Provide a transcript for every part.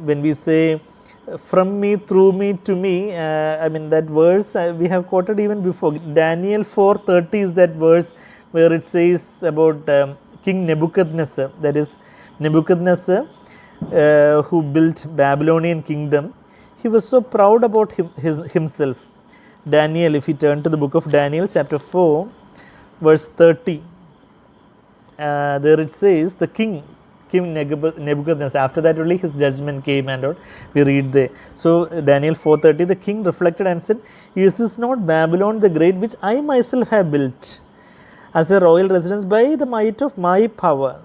when we say from me, through me, to me, I mean that verse we have quoted even before. Daniel 4:30 is that verse where it says about King Nebuchadnezzar, that is Nebuchadnezzar who built Babylonian kingdom. He was so proud about himself. Daniel, if you turn to the book of Daniel chapter 4 verse 30, there it says the king Nebuchadnezzar, after that only his judgment came and all, we read there. So Daniel 4:30, the king reflected and said, is this not Babylon the great, which I myself have built as a royal residence by the might of my power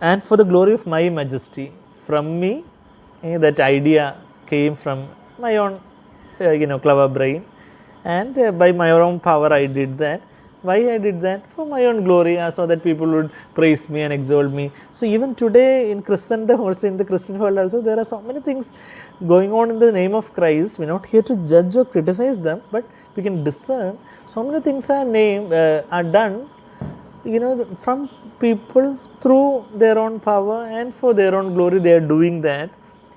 and for the glory of my majesty? From me, that idea came from my own clever brain, and by my own power I did that. Why I did that? For my own glory, so that people would praise me and exalt me. So even today in Christendom, also in the Christian world also, there are so many things going on in the name of Christ. We are not here to judge or criticize them, but we can discern. So many things are done, from people through their own power and for their own glory. They are doing that.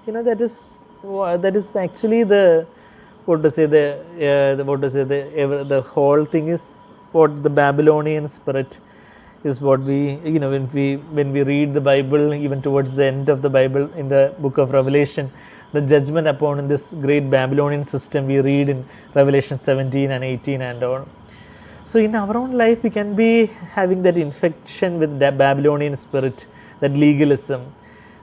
That is actually the whole thing is what the Babylonian spirit is. What we when we read the Bible, even towards the end of the Bible in the book of Revelation, the judgment upon this great Babylonian system we read in Revelation 17 and 18 and all. So in our own life we can be having that infection with the Babylonian spirit, that legalism,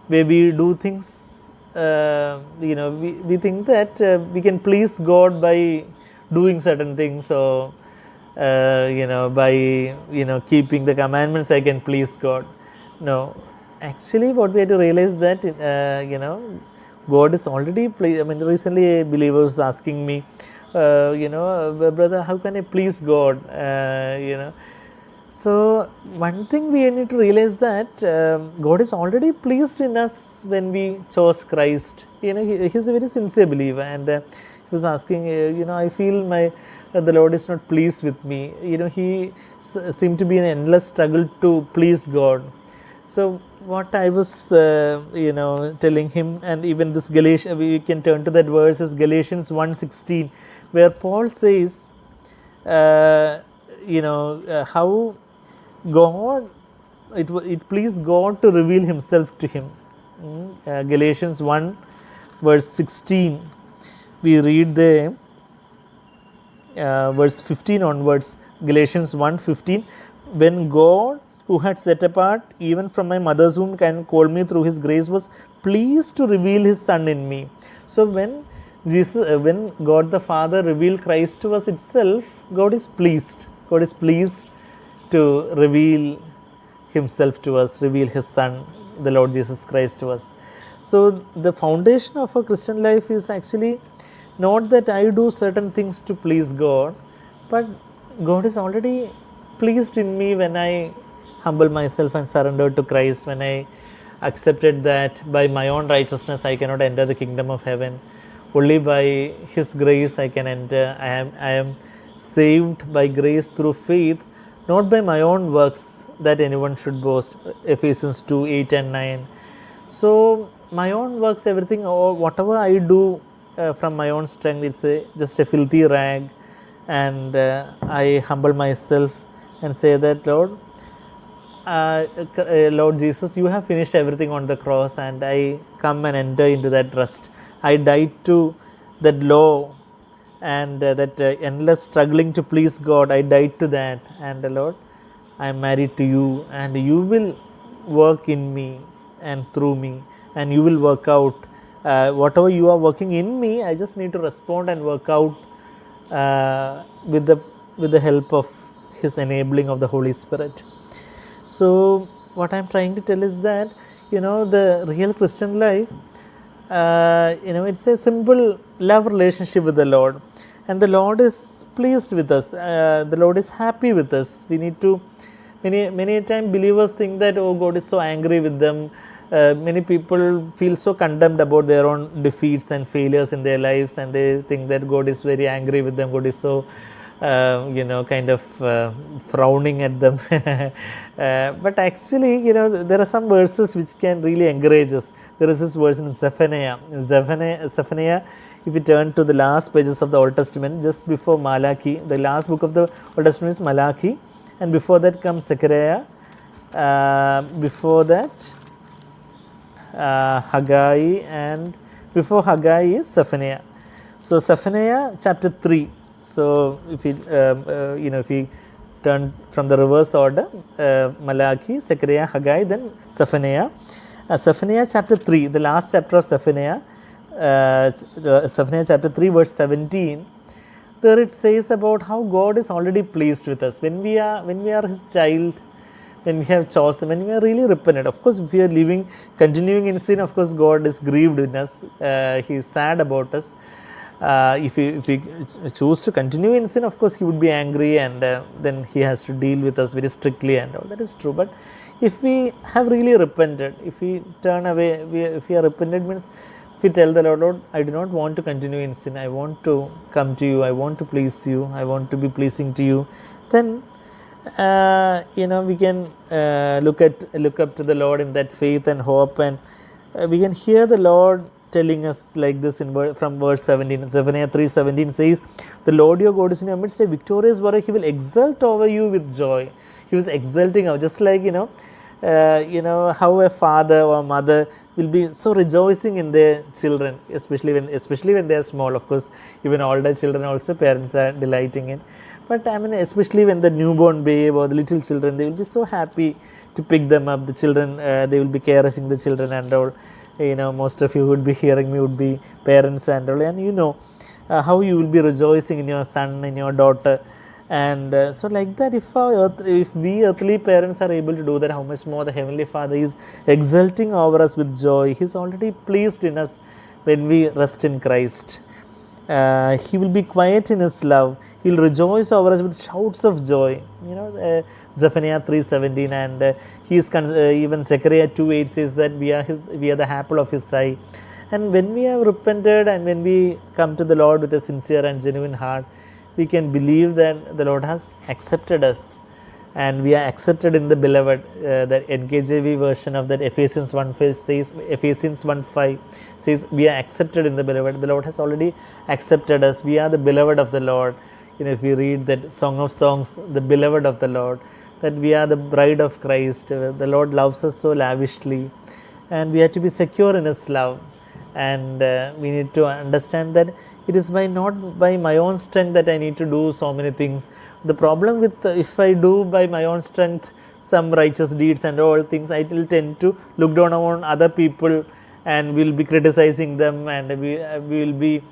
where we do things, we think that we can please God by doing certain things, or by keeping the commandments I can please God. No, actually what we have to realize that God is already recently a believer was asking me, brother, how can I please God? So one thing we need to realize that God is already pleased in us when we chose Christ. He's a very sincere believer, and he was asking, I feel the Lord is not pleased with me. He seemed to be in an endless struggle to please God. So what I was telling him, and even this Galatians, we can turn to that verse, is Galatians 1:16, where Paul says how God, it pleased God to reveal himself to him. Galatians 1 verse 16, we read there, verse 15 onwards, Galatians 1:15, when God, who had set apart even from my mother's womb and called me through his grace, was pleased to reveal his son in me. So when God the Father revealed Christ to us itself, God is pleased. God is pleased to reveal himself to us, reveal his son, the Lord Jesus Christ, to us. So the foundation of a Christian life is actually not that I do certain things to please God, but God is already pleased in me when I humble myself and surrender to Christ, when I accepted that by my own righteousness I cannot enter the kingdom of heaven. Only by his grace I can enter. I am saved by grace through faith, not by my own works, that anyone should boast. Ephesians 2:8 and 9. So my own works, everything, or whatever I do from my own strength, it's just a filthy rag, and I humble myself and say that, Lord Jesus, you have finished everything on the cross, and I come and enter into that rest. I died to that law and that endless struggling to please God. I died to that, and Lord, I am married to you, and you will work in me and through me, and you will work out whatever you are working in me. I just need to respond and work out with the help of his enabling of the Holy Spirit. So what I am trying to tell is that the real Christian life, it's a simple love relationship with the Lord, and the Lord is pleased with us. The Lord is happy with us. We need to, many a time believers think that, oh, God is so angry with them. Many people feel so condemned about their own defeats and failures in their lives, and they think that God is very angry with them. God is so kind of frowning at them. But actually, there are some verses which can really encourage us. There is this verse in Zephaniah. Zephaniah, if you turn to the last pages of the Old Testament, just before Malachi, the last book of the Old Testament is Malachi, and before that comes Zechariah. Before that, Haggai, and before Haggai is Zephaniah. So Zephaniah chapter 3. So if we turn from the reverse order, Malachi, Zechariah, Haggai, then Zephaniah. Zephaniah chapter 3, the last chapter of Zephaniah, Zephaniah chapter 3 verse 17. There it says about how God is already pleased with us when we are His child, when we have chosen, when we are really repentant. Of course, if we are continuing in sin, of course God is grieved in us. He is sad about us. If we choose to continue in sin, of course He would be angry, and then He has to deal with us very strictly and all. That is true. But if we have really repented, if we turn away, if we are repentant, means if we tell the Lord, I do not want to continue in sin, I want to come to you, I want to please you, I want to be pleasing to you, then we can look up to the Lord in that faith and hope, and we can hear the Lord telling us like this from verse 17. Zephaniah 3:17 says, "The Lord your God is in your midst, a victorious warrior. He will exult over you with joy." He was exulting over, just like how a father or mother will be so rejoicing in their children, especially when they are small. Of course, even older children also parents are delighting in. But especially when the newborn babe or the little children, they will be so happy to pick them up. The children, they will be caressing the children and all. Most of you would be hearing me would be parents and all, and how you will be rejoicing in your son, in your daughter. And so like that, if we earthly parents are able to do that, how much more the Heavenly Father is exulting over us with joy. He is already pleased in us when we rest in Christ. He will be quiet in His love. He will rejoice over us with shouts of joy. Zephaniah 3:17, and he is even Zechariah 2:8 says that we are the apple of His eye. And when we have repented and when we come to the Lord with a sincere and genuine heart, we can believe that the Lord has accepted us, and we are accepted in the beloved. The NKJV version of that Ephesians 1:5 says we are accepted in the beloved. The Lord has already accepted us. We are the beloved of the Lord. If we read that Song of Songs, the beloved of the Lord, that we are the bride of Christ. The Lord loves us so lavishly, and we have to be secure in His love. And we need to understand that it is not by my own strength that I need to do so many things. The problem with if I do by my own strength some righteous deeds and all things, I will tend to look down on other people and will be criticizing them, and we will be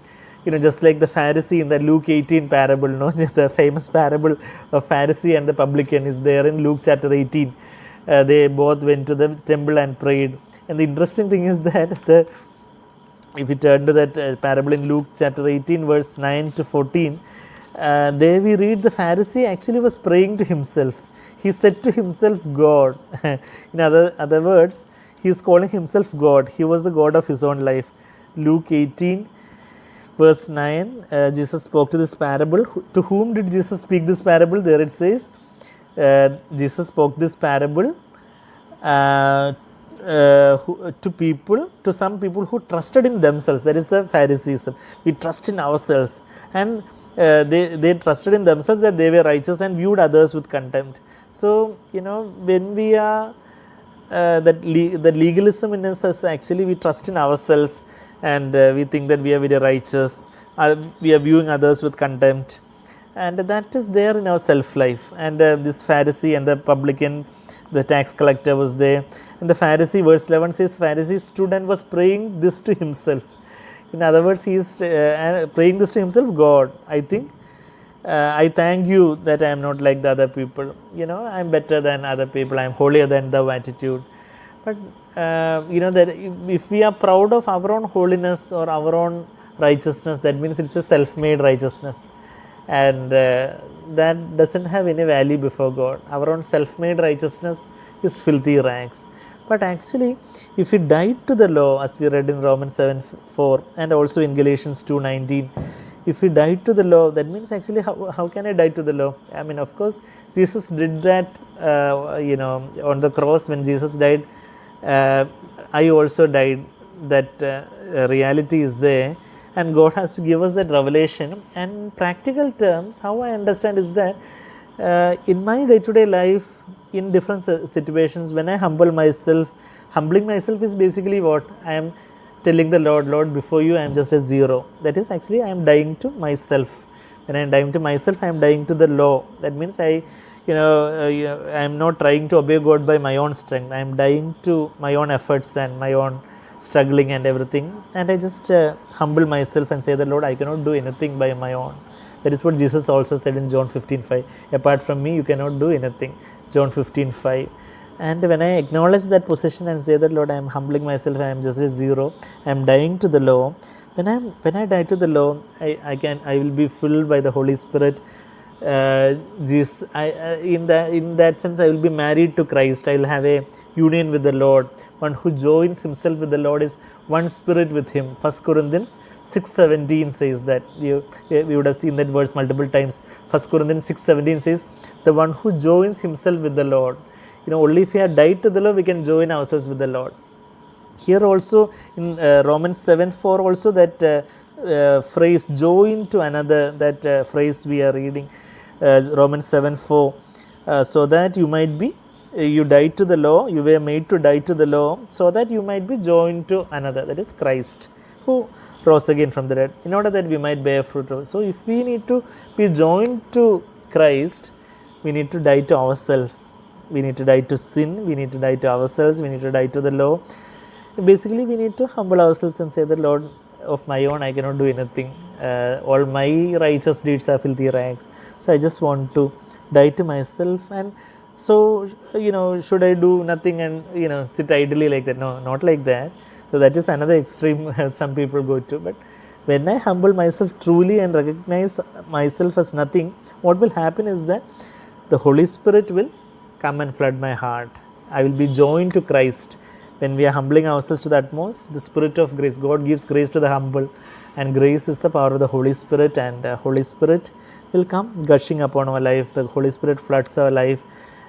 just like the Pharisee in the Luke 18 parable, the famous parable of Pharisee and the publican is there in Luke chapter 18. They both went to the temple and prayed. And the interesting thing is that if you turn to that parable in Luke chapter 18 verse 9 to 14, there we read the Pharisee actually was praying to himself. He said to himself, God. In other words, he is calling himself God. He was the God of his own life. Luke 18 verse 9, Jesus spoke to this parable. To whom did Jesus speak this parable? There it says, Jesus spoke this parable to some people who trusted in themselves. That is the Pharisees. We trust in ourselves, and they trusted in themselves that they were righteous and viewed others with contempt. So when we are that legalism in us is actually we trust in ourselves, and we think that we are very righteous. We are viewing others with contempt, and that is there in our self life. And this Pharisee and the publican, the tax collector, was there. And the Pharisee, verse 11 says, Pharisee stood and was praying this to himself. In other words, he is praying this to himself. God, I think, I thank you that I am not like the other people. I am better than other people. I am holier than thou attitude. But that if we are proud of our own holiness or our own righteousness, that means it's a self-made righteousness, and that doesn't have any value before God. Our own self-made righteousness is filthy rags. But actually, if we died to the law, as we read in Romans 7:4 and also in Galatians 2:19, If we die to the law, that means actually how can I die to the law? I mean, of course, Jesus did that, on the cross when Jesus died. I also died. That reality is there, and God has to give us that revelation. And practical terms, how I understand is that in my day-to-day life, in different situations, when I humble myself, humbling myself is basically what I am telling the Lord, before you I am just a zero. That is actually I am dying to myself. When I am dying to myself, I am dying to the law. That means I am not trying to obey God by my own strength. I am dying to my own efforts and my own struggling and everything. And I just humble myself and say that, Lord, I cannot do anything by my own. That is what Jesus also said in John 15:5. Apart from me, you cannot do anything. John 15:5. And when I acknowledge that position and say that, Lord, I am humbling myself, I am just a zero, I am dying to the law. When I die to the law, I will be filled by the Holy Spirit. Jesus, in that sense, I will be married to Christ. I will have a union with the Lord. One who joins himself with the Lord is one spirit with him. 1 Corinthians 6:17 says that. We would have seen that verse multiple times. 1 Corinthians 6:17 says, the one who joins himself with the Lord. Only if we have died to the law, we can join ourselves with the Lord. Here also in Romans 7:4 also that phrase, join to another, that phrase we are reading, Romans 7:4, so that you might be, you died to the law, you were made to die to the law, so that you might be joined to another, that is Christ, who rose again from the dead, in order that we might bear fruit. So if we need to be joined to Christ, we need to die to ourselves. We need to die to sin, we need to die to ourselves, we need to die to the law. Basically, we need to humble ourselves and say that, Lord, of my own I cannot do anything. All my righteous deeds are filthy rags. So I just want to die to myself. And so, should I do nothing and, sit idly like that? No, not like that. So that is another extreme some people go to. But when I humble myself truly and recognize myself as nothing, what will happen is that the Holy Spirit will come and flood my heart. I will be joined to Christ. When we are humbling ourselves to the utmost, the Spirit of grace, God gives grace to the humble, and grace is the power of the Holy Spirit, and Holy Spirit will come gushing upon our life. The Holy Spirit floods our life,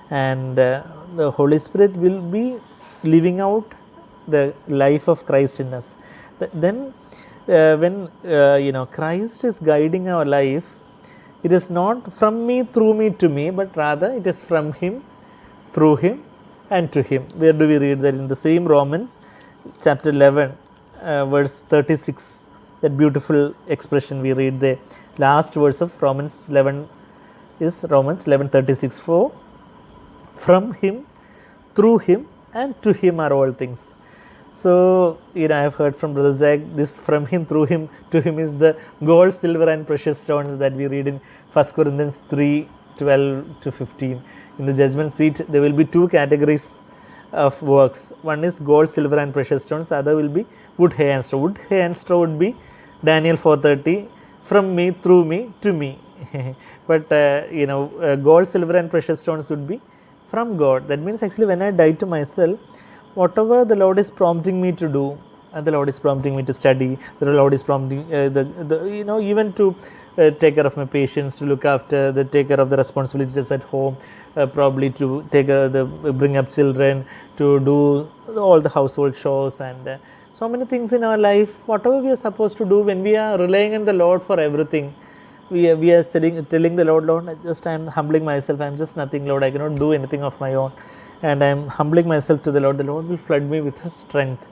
and the Holy Spirit will be living out the life of Christ in us. Then when Christ is guiding our life, it is not from me, through me, to me, but rather it is from Him, through Him, and to Him. Where do we read that? In the same Romans chapter 11 verse 36, that beautiful expression we read the last verse of Romans 11 is Romans 11:36. For from Him, through Him, and to Him are all things. So, I have heard from Brother Zach, this from Him, through Him, to Him is the gold, silver and precious stones that we read in 1 Corinthians 3:12-15. In the judgment seat, there will be two categories of works. One is gold, silver and precious stones. The other will be wood, hay and straw. Wood, hay and straw would be Daniel 4:30, from me, through me, to me. But, gold, silver and precious stones would be from God. That means actually when I die to myself, whatever the Lord is prompting me to do, and the Lord is prompting me to study, the Lord is prompting even to take care of my patients, to look after, take care of the responsibilities at home, probably to take care of bring up children, to do all the household chores, and so many things in our life. Whatever we are supposed to do, when we are relying on the Lord for everything, we are telling the Lord, I am humbling myself. I am just nothing, Lord. I cannot do anything of my own, and I am humbling myself to the Lord. The Lord will flood me with His strength,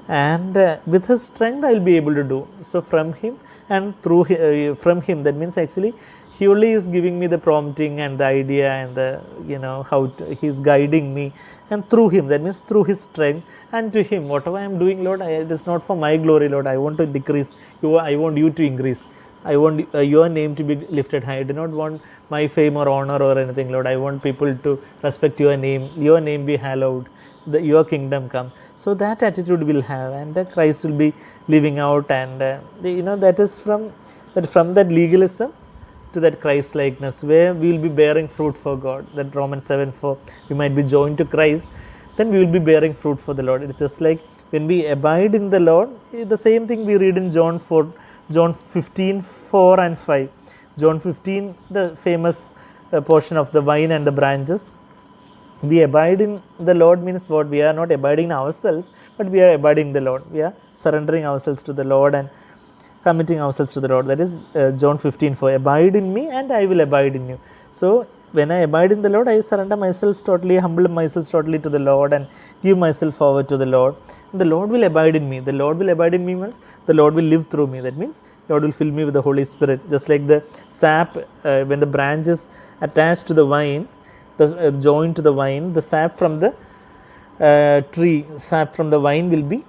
and with His strength I will be able to do. So from Him and through from Him, that means actually He only is giving me the prompting and the idea and the He is guiding me, and through Him, that means through His strength, and to Him, whatever I am doing, Lord, it is not for my glory, Lord. I want to decrease. I want you to increase. I want your name to be lifted high. I do not want my fame or honor or anything, Lord. I want people to respect your name be hallowed, your kingdom come. So that attitude we'll have, and Christ will be living out, and that is from that legalism to that Christ likeness, where we will be bearing fruit for God. That Romans 7:4, we might be joined to Christ, then we will be bearing fruit for the Lord. It's just like when we abide in the Lord, the same thing we read in John John 15, 4 and 5. John 15, the famous portion of the vine and the branches. We abide in the Lord means what? We are not abiding in ourselves, but we are abiding in the Lord. We are surrendering ourselves to the Lord and committing ourselves to the Lord. That is John 15, 4. Abide in me and I will abide in you. So when I abide in the Lord, I surrender myself totally, humble myself totally to the Lord and give myself forward to the Lord. And the Lord will abide in me. The Lord will abide in me means the Lord will live through me. That means Lord will fill me with the Holy Spirit. Just like the sap, when the branch is attached to the vine, joined to the vine, the sap from the tree, sap from the vine will be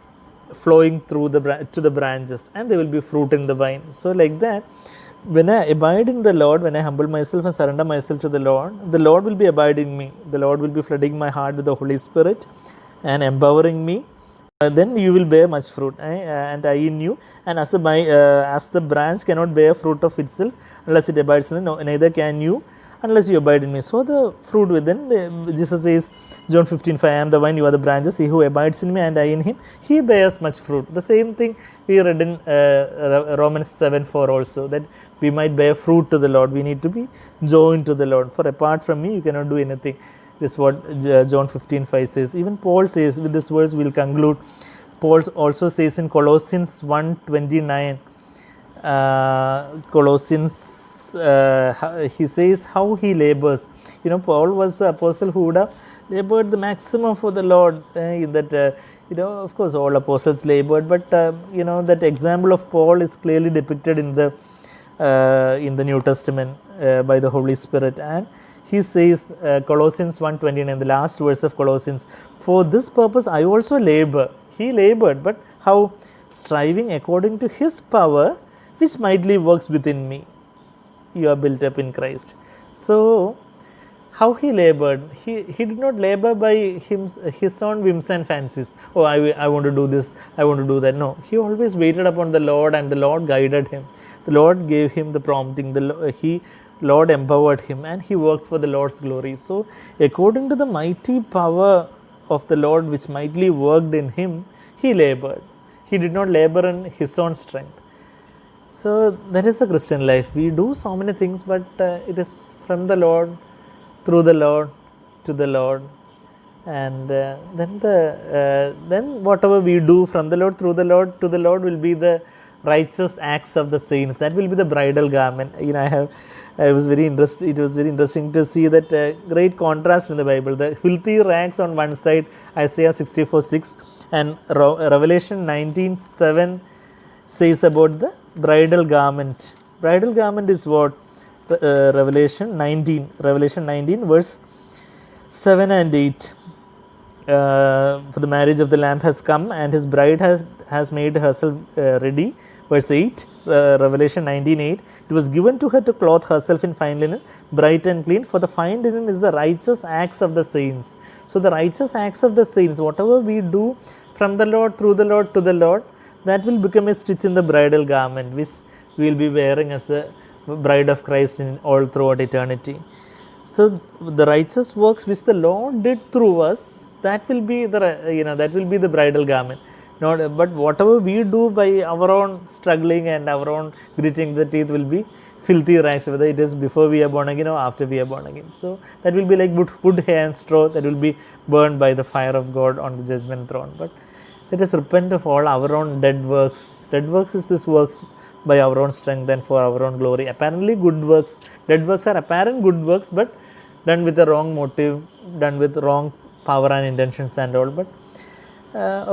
flowing through to the branches, and there will be fruit in the vine. So like that, when I abide in the Lord, when I humble myself and surrender myself to the Lord will be abiding in me. The Lord will be flooding my heart with the Holy Spirit and empowering me. Then you will bear much fruit, and I in you. And as the branch cannot bear fruit of itself unless it abides in me, neither can you unless you abide in me. So the fruit within, Jesus says, John 15, 5, I am the vine, you are the branches. He who abides in me and I in him, he bears much fruit. The same thing we read in Romans 7, 4 also, that we might bear fruit to the Lord. We need to be joined to the Lord. For apart from me, you cannot do anything. This is what John 15, 5 says. Even Paul says, with this verse we will conclude. Paul also says in Colossians 1, 29, Colossians, he says how he labors. Paul was the apostle who would have labored the maximum for the Lord. Of course, all apostles labored, but that example of Paul is clearly depicted in the New Testament by the Holy Spirit. And he says, Colossians 1:29, the last verse of Colossians, for this purpose I also labor. He labored, but how? Striving according to his power, which mightily works within me. You are built up in Christ. So, how he labored? He did not labor by his own whims and fancies. Oh, I want to do this, I want to do that. No, he always waited upon the Lord, and the Lord guided him. The Lord gave him the prompting. Lord empowered him, and he worked for the Lord's glory. So, according to the mighty power of the Lord which mightily worked in him, he labored. He did not labor in his own strength. So that is the Christian life. We do so many things, but it is from the Lord, through the Lord, to the Lord, and then whatever we do from the Lord, through the Lord, to the Lord will be the righteous acts of the saints. That will be the bridal garment. It was very interesting to see that great contrast in the Bible. The filthy rags on one side, Isaiah 64:6, and Revelation 19:7 says about the bridal garment. Bridal garment is what? Revelation 19, verse 7 and 8. For the marriage of the Lamb has come, and his bride has made herself ready. Verse 8, Revelation 19:8. It was given to her to clothe herself in fine linen, bright and clean, for the fine linen is the righteous acts of the saints. So the righteous acts of the saints, whatever we do from the Lord, through the Lord, to the Lord, that will become a stitch in the bridal garment, which we will be wearing as the bride of Christ in all throughout eternity. So the righteous works which the Lord did through us, that will be the bridal garment. But whatever we do by our own struggling and our own gritting the teeth will be filthy rags, whether it is before we are born again or after we are born again. So that will be like wood, hay and straw that will be burned by the fire of God on the judgment throne. But let us repent of all our own dead works. Dead works is this works by our own strength and for our own glory. Apparently good works. Dead works are apparent good works, but done with the wrong motive, done with wrong power and intentions and all. But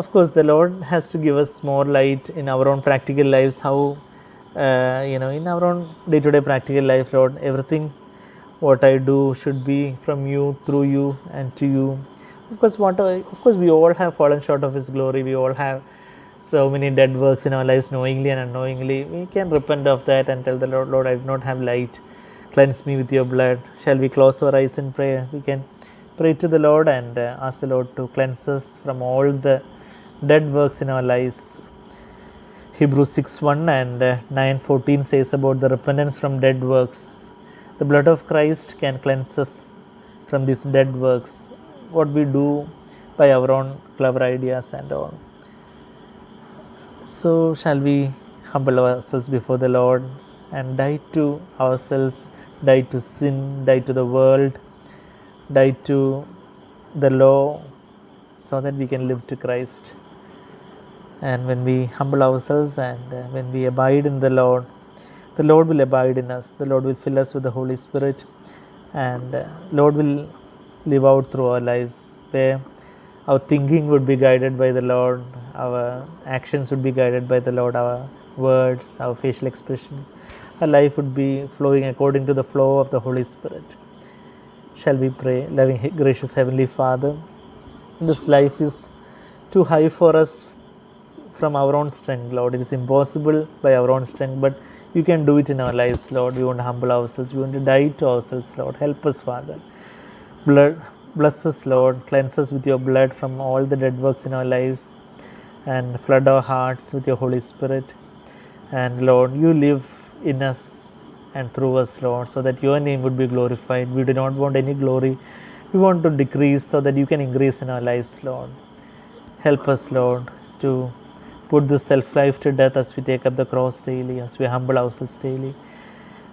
of course, the Lord has to give us more light in our own practical lives. How, in our own day-to-day practical life, Lord, everything what I do should be from you, through you, and to you. Of course, we all have fallen short of His glory. We all have so many dead works in our lives, knowingly and unknowingly. We can repent of that and tell the Lord, Lord, I do not have light. Cleanse me with your blood. Shall we close our eyes in prayer? We can pray to the Lord and ask the Lord to cleanse us from all the dead works in our lives. Hebrews 6:1 and 9:14 says about the repentance from dead works. The blood of Christ can cleanse us from these dead works, what we do by our own clever ideas and all. So shall we humble ourselves before the Lord and die to ourselves, die to sin, die to the world, die to the law, so that we can live to Christ. And when we humble ourselves and when we abide in the Lord will abide in us. The Lord will fill us with the Holy Spirit, and Lord will live out through our lives, where our thinking would be guided by the Lord, our actions would be guided by the Lord, our words, our facial expressions. Our life would be flowing according to the flow of the Holy Spirit. Shall we pray? Loving, gracious Heavenly Father, this life is too high for us from our own strength, Lord. It is impossible by our own strength, but you can do it in our lives, Lord. We want to humble ourselves. We want to die to ourselves, Lord. Help us, Father. Bless us, Lord. Cleanse us with your blood from all the dead works in our lives, and flood our hearts with your Holy Spirit. And Lord, you live in us and through us, Lord, so that your name would be glorified. We do not want any glory. We want to decrease so that you can increase in our lives, Lord. Help us, Lord, to put this self-life to death as we take up the cross daily, as we humble ourselves daily.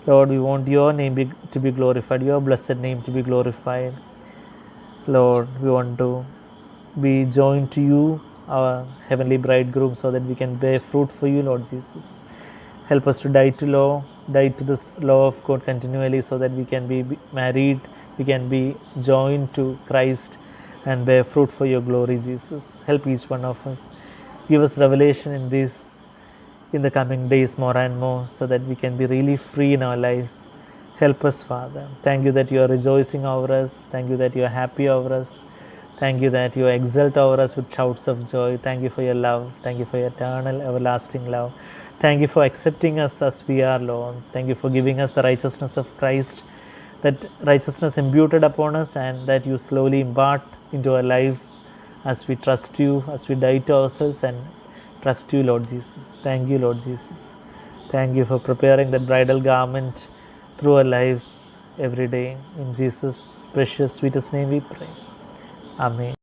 Lord, we want your name to be glorified, your blessed name to be glorified. Lord, we want to be joined to you, our heavenly bridegroom, so that we can bear fruit for you, Lord Jesus. Help us to die to this law of God continually, so that we can be married, we can be joined to Christ and bear fruit for your glory, Jesus. Help each one of us. Give us revelation in the coming days more and more, so that we can be really free in our lives. Help us, Father. Thank you that you are rejoicing over us. Thank you that you are happy over us. Thank you that you exult over us with shouts of joy. Thank you for your love. Thank you for your eternal, everlasting love. Thank you for accepting us as we are, Lord. Thank you for giving us the righteousness of Christ, that righteousness imputed upon us, and that you slowly impart into our lives as we trust you, as we die to ourselves and trust you, Lord Jesus. Thank you, Lord Jesus. Thank you for preparing that bridal garment through our lives every day. In Jesus' precious, sweetest name we pray. Amen.